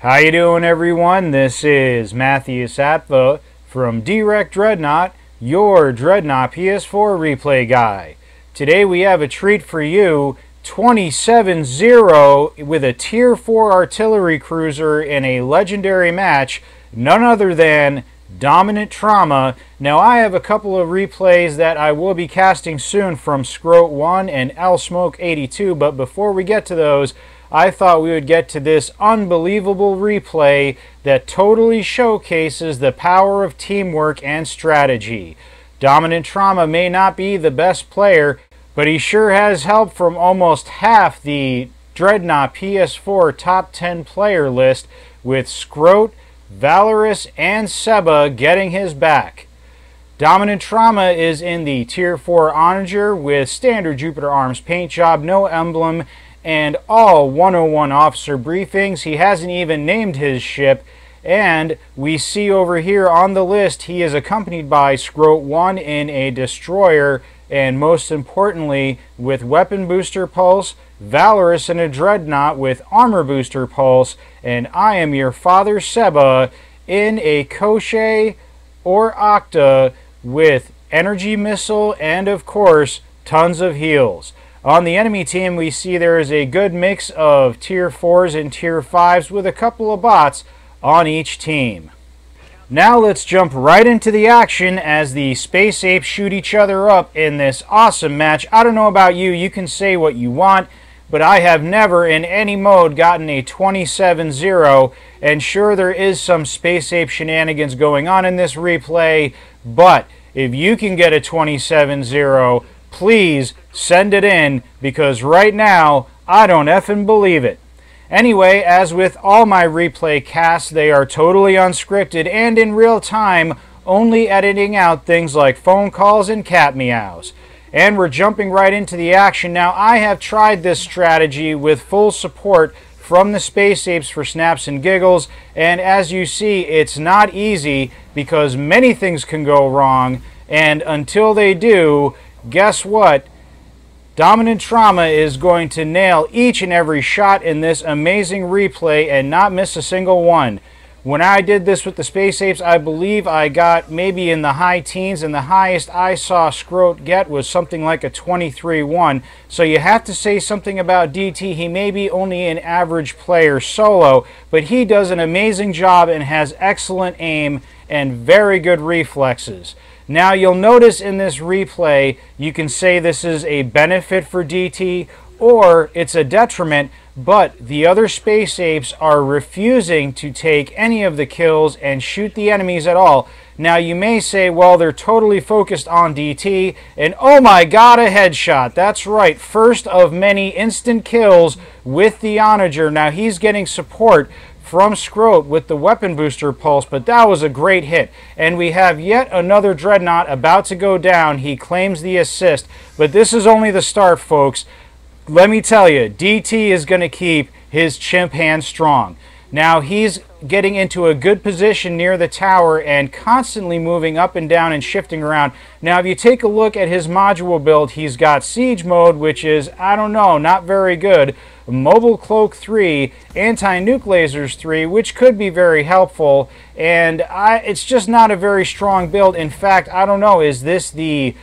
How you doing, everyone? This is Matthew Satva from Direct Dreadnought, your Dreadnought PS4 replay guy. Today we have a treat for you, 27-0 with a Tier 4 artillery cruiser in a legendary match, none other than Dominant Trauma. Now I have a couple of replays that I will be casting soon from Scroat 1 and L Smoke 82, but before we get to those, I thought we would get to this unbelievable replay that totally showcases the power of teamwork and strategy. Dominant Trauma may not be the best player, but he sure has help from almost half the Dreadnought PS4 top 10 player list, with Scroat, Valorous, and Seba getting his back. Dominant Trauma is in the Tier 4 Onager with standard Jupiter Arms paint job, no emblem, and all 101 officer briefings. He hasn't even named his ship, and we see over here on the list he is accompanied by Scroat 1 in a destroyer, and most importantly with weapon booster pulse, Valorous in a dreadnought with armor booster pulse, and I am your father Seba in a Koche or Octa with energy missile and of course tons of heals. On the enemy team, we see there is a good mix of Tier 4s and Tier 5s with a couple of bots on each team. Now let's jump right into the action as the Space Apes shoot each other up in this awesome match. I don't know about you, you can say what you want, but I have never in any mode gotten a 27-0, and sure, there is some Space Ape shenanigans going on in this replay, but if you can get a 27-0, please send it in, because right now I don't effing believe it. Anyway, as with all my replay casts, they are totally unscripted and in real time, only editing out things like phone calls and cat meows. And we're jumping right into the action. Now, I have tried this strategy with full support from the Space Apes for snaps and giggles, and as you see, it's not easy because many things can go wrong, and until they do, guess what? Dominant Trauma is going to nail each and every shot in this amazing replay and not miss a single one. When I did this with the Space Apes, I believe I got maybe in the high teens, and the highest I saw Scroat get was something like a 23-1. So you have to say something about DT. He may be only an average player solo, but he does an amazing job and has excellent aim and very good reflexes. Now you'll notice in this replay, you can say this is a benefit for DT or it's a detriment, but the other Space Apes are refusing to take any of the kills and shoot the enemies at all. Now you may say, well, they're totally focused on DT, and oh my god, a headshot. That's right, first of many instant kills with the Onager. Now he's getting support from Scroat with the weapon booster pulse, but that was a great hit. And we have yet another Dreadnought about to go down. He claims the assist, but this is only the start, folks. Let me tell you, DT is going to keep his chimp hand strong. Now he's getting into a good position near the tower and constantly moving up and down and shifting around. Now if you take a look at his module build, he's got Siege Mode, which is, I don't know, not very good. Mobile Cloak 3, Anti-Nuke Lasers 3, which could be very helpful, and it's just not a very strong build. In fact, I don't know, is this the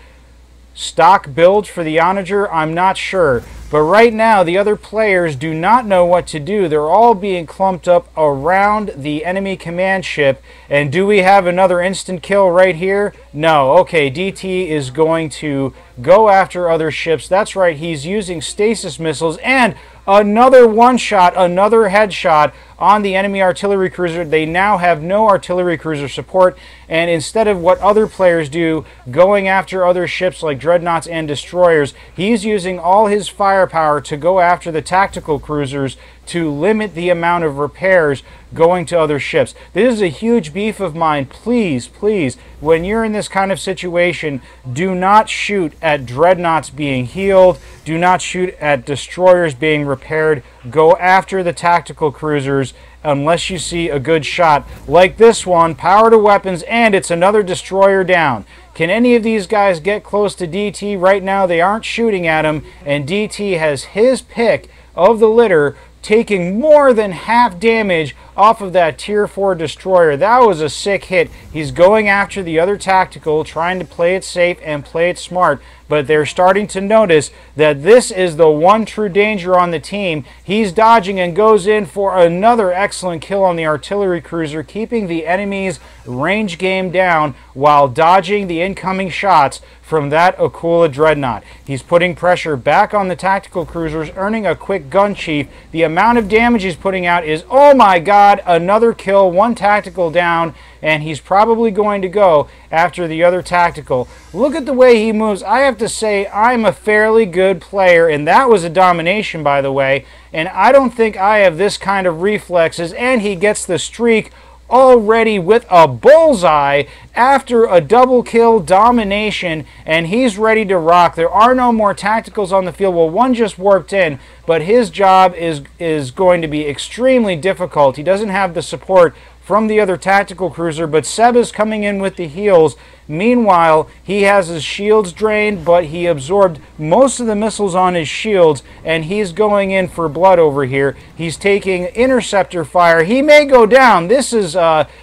stock build for the Onager? I'm not sure. But right now, the other players do not know what to do. They're all being clumped up around the enemy command ship. And do we have another instant kill right here? No. Okay, DT is going to go after other ships. That's right, he's using stasis missiles, and another one-shot, another headshot on the enemy artillery cruiser. They now have no artillery cruiser support, and instead of what other players do, going after other ships like dreadnoughts and destroyers, he's using all his firepower to go after the tactical cruisers to limit the amount of repairs going to other ships. This is a huge beef of mine. Please, please, when you're in this kind of situation, do not shoot at dreadnoughts being healed. Do not shoot at destroyers being repaired. Go after the tactical cruisers unless you see a good shot like this one. Power to weapons, and it's another destroyer down. Can any of these guys get close to DT? Right now they aren't shooting at him, and DT has his pick of the litter, taking more than half damage off of that Tier 4 destroyer. That was a sick hit. He's going after the other tactical, trying to play it safe and play it smart, but they're starting to notice that this is the one true danger on the team. He's dodging and goes in for another excellent kill on the artillery cruiser, keeping the enemy's range game down while dodging the incoming shots from that Aquila Dreadnought. He's putting pressure back on the tactical cruisers, earning a quick gun chief. The amount of damage he's putting out is, oh my god, another kill, one tactical down, and he's probably going to go after the other tactical. Look at the way he moves. I have to say, I'm a fairly good player, and that was a domination, by the way, and I don't think I have this kind of reflexes, and he gets the streak already with a bullseye after a double kill domination, and he's ready to rock. There are no more tacticals on the field. Well, one just warped in, but his job is going to be extremely difficult. He doesn't have the support from the other tactical cruiser, but Seb is coming in with the heals. Meanwhile, he has his shields drained, but he absorbed most of the missiles on his shields, and he's going in for blood over here. He's taking interceptor fire. He may go down. This is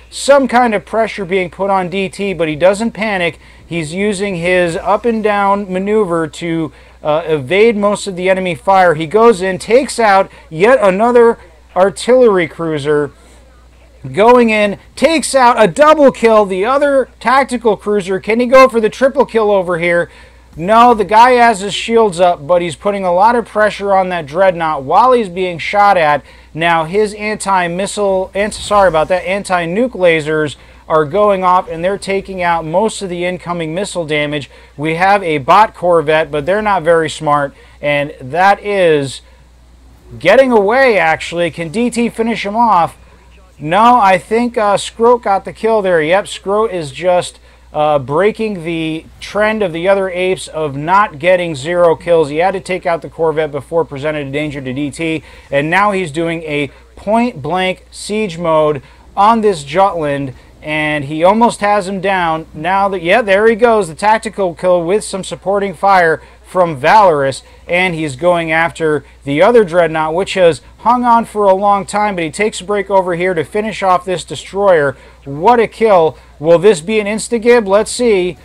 some kind of pressure being put on DT, but he doesn't panic. He's using his up and down maneuver to evade most of the enemy fire. He goes in, takes out yet another artillery cruiser, going in, takes out a double kill, the other tactical cruiser. Can he go for the triple kill over here? No, the guy has his shields up, but he's putting a lot of pressure on that Dreadnought while he's being shot at. Now his anti-nuke lasers are going off, and they're taking out most of the incoming missile damage. We have a bot corvette, but they're not very smart, and that is getting away, actually. Can DT finish him off? No, I think Scroat got the kill there. Yep, Scroat is just breaking the trend of the other apes of not getting 0 kills. He had to take out the Corvette before presented a danger to DT, and now he's doing a point-blank siege mode on this Jutland, and he almost has him down. Now that, yeah, there he goes, the tactical kill with some supporting fire from Valorous, and he's going after the other Dreadnought, which has hung on for a long time, but he takes a break over here to finish off this destroyer. What a kill. Will this be an insta-gib? Let's see.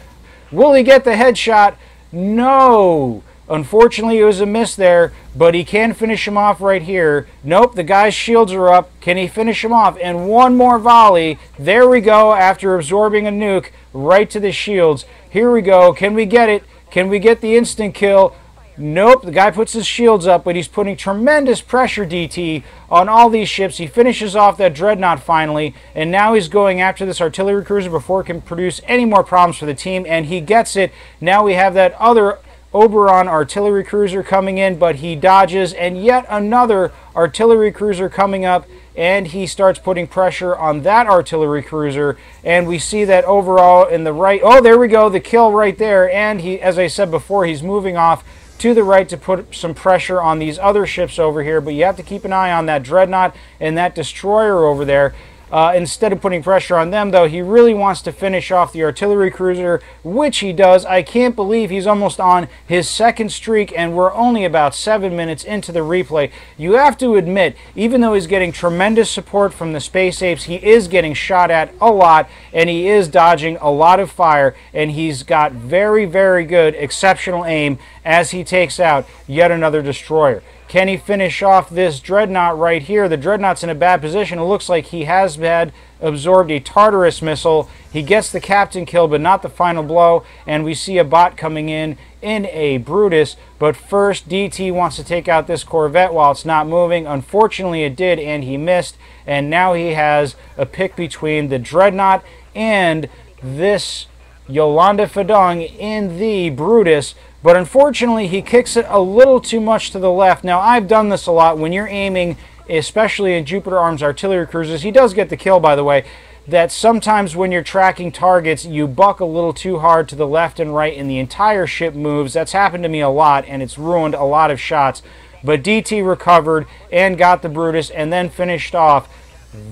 Will he get the headshot? No. Unfortunately, it was a miss there, but he can finish him off right here. Nope, the guy's shields are up. Can he finish him off? And one more volley. There we go, after absorbing a nuke right to the shields. Here we go. Can we get it? Can we get the instant kill? Nope, the guy puts his shields up, but he's putting tremendous pressure, DT, on all these ships. He finishes off that Dreadnought finally, and now he's going after this artillery cruiser before it can produce any more problems for the team, and he gets it. Now we have that other Oberon artillery cruiser coming in, but he dodges, and yet another artillery cruiser coming up, and he starts putting pressure on that artillery cruiser, and we see that overall in the right. Oh, there we go, the kill right there, and he, as I said before, he's moving off to the right to put some pressure on these other ships over here, but you have to keep an eye on that Dreadnought and that destroyer over there. Instead of putting pressure on them, though, he really wants to finish off the artillery cruiser, which he does. I can't believe he's almost on his second streak, and we're only about 7 minutes into the replay. You have to admit, even though he's getting tremendous support from the Space Apes, he is getting shot at a lot, and he is dodging a lot of fire, and he's got very, very good, exceptional aim as he takes out yet another destroyer. Can he finish off this Dreadnought right here? The Dreadnought's in a bad position. It looks like he has absorbed a Tartarus missile. He gets the captain kill, but not the final blow. And we see a bot coming in a Brutus. But first, DT wants to take out this Corvette while it's not moving. Unfortunately, it did, and he missed. And now he has a pick between the Dreadnought and this Yolanda Fadung in the Brutus. But unfortunately, he kicks it a little too much to the left. Now, I've done this a lot when you're aiming, especially in Jupiter Arms artillery cruisers. He does get the kill, by the way. That sometimes when you're tracking targets, you buck a little too hard to the left and right, and the entire ship moves. That's happened to me a lot, and it's ruined a lot of shots. But DT recovered and got the Brutus, and then finished off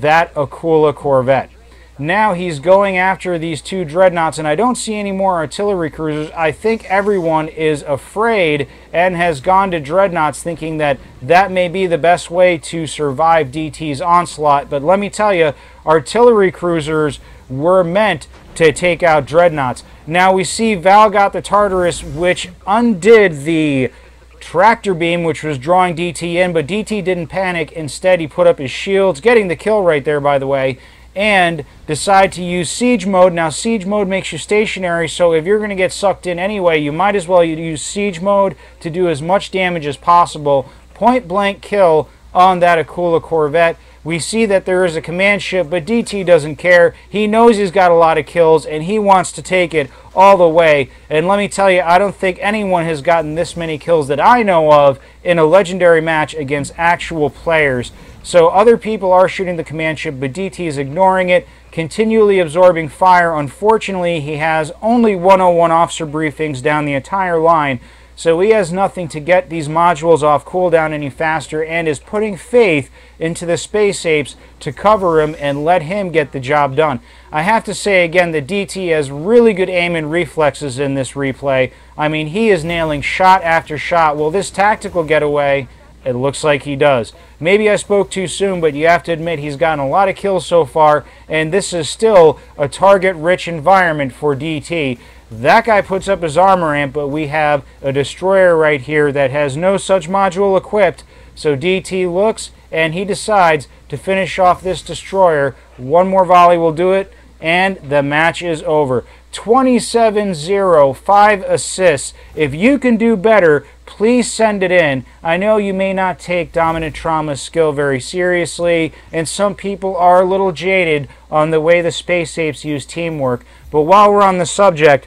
that Aquila Corvette. Now he's going after these two Dreadnoughts, and I don't see any more artillery cruisers. I think everyone is afraid and has gone to Dreadnoughts thinking that that may be the best way to survive DT's onslaught. But let me tell you, artillery cruisers were meant to take out Dreadnoughts. Now we see Val got the Tartarus, which undid the tractor beam, which was drawing DT in, but DT didn't panic. Instead, he put up his shields, getting the kill right there, by the way, and decide to use siege mode. Now, siege mode makes you stationary, so if you're going to get sucked in anyway, you might as well use siege mode to do as much damage as possible. Point blank kill on that Akula Corvette. We see that there is a command ship, but DT doesn't care. He knows he's got a lot of kills, and he wants to take it all the way. And let me tell you, I don't think anyone has gotten this many kills that I know of in a legendary match against actual players. So other people are shooting the command ship, but DT is ignoring it, continually absorbing fire. Unfortunately, he has only 101 officer briefings down the entire line, so he has nothing to get these modules off cooldown any faster, and is putting faith into the Space Apes to cover him and let him get the job done. I have to say again that DT has really good aim and reflexes in this replay. I mean, he is nailing shot after shot. Well, this tactical getaway, it looks like he does. Maybe I spoke too soon, but you have to admit he's gotten a lot of kills so far, and this is still a target-rich environment for DT. That guy puts up his armor amp, but we have a destroyer right here that has no such module equipped. So DT looks, and he decides to finish off this destroyer. One more volley will do it, and the match is over. 27-0, 5 assists. If you can do better, please send it in. I know you may not take Dominant Trauma's skill very seriously, and some people are a little jaded on the way the Space Apes use teamwork. But while we're on the subject,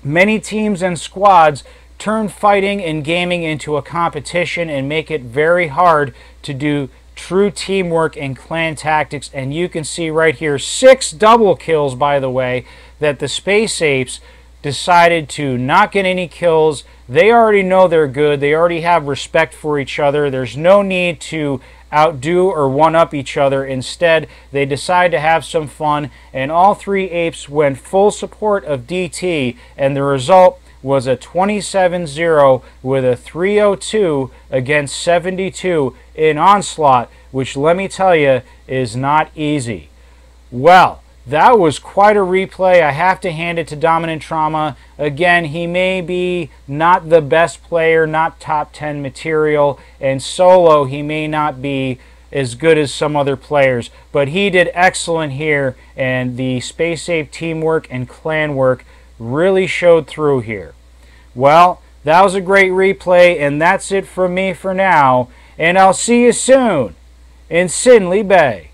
many teams and squads turn fighting and gaming into a competition and make it very hard to do true teamwork and clan tactics. And you can see right here 6 double kills, by the way, that the Space Apes decided to not get any kills. They already know they're good. They already have respect for each other. There's no need to outdo or one-up each other. Instead, they decide to have some fun, and all 3 apes went full support of DT, and the result was a 27-0 with a 302 against 72 in Onslaught, which, let me tell you, is not easy. Well, that was quite a replay. I have to hand it to Dominant Trauma. Again, he may be not the best player, not top 10 material, and solo he may not be as good as some other players, but he did excellent here, and the Space Ape teamwork and clan work really showed through here. Well, that was a great replay, and that's it from me for now, and I'll see you soon in Sinley Bay.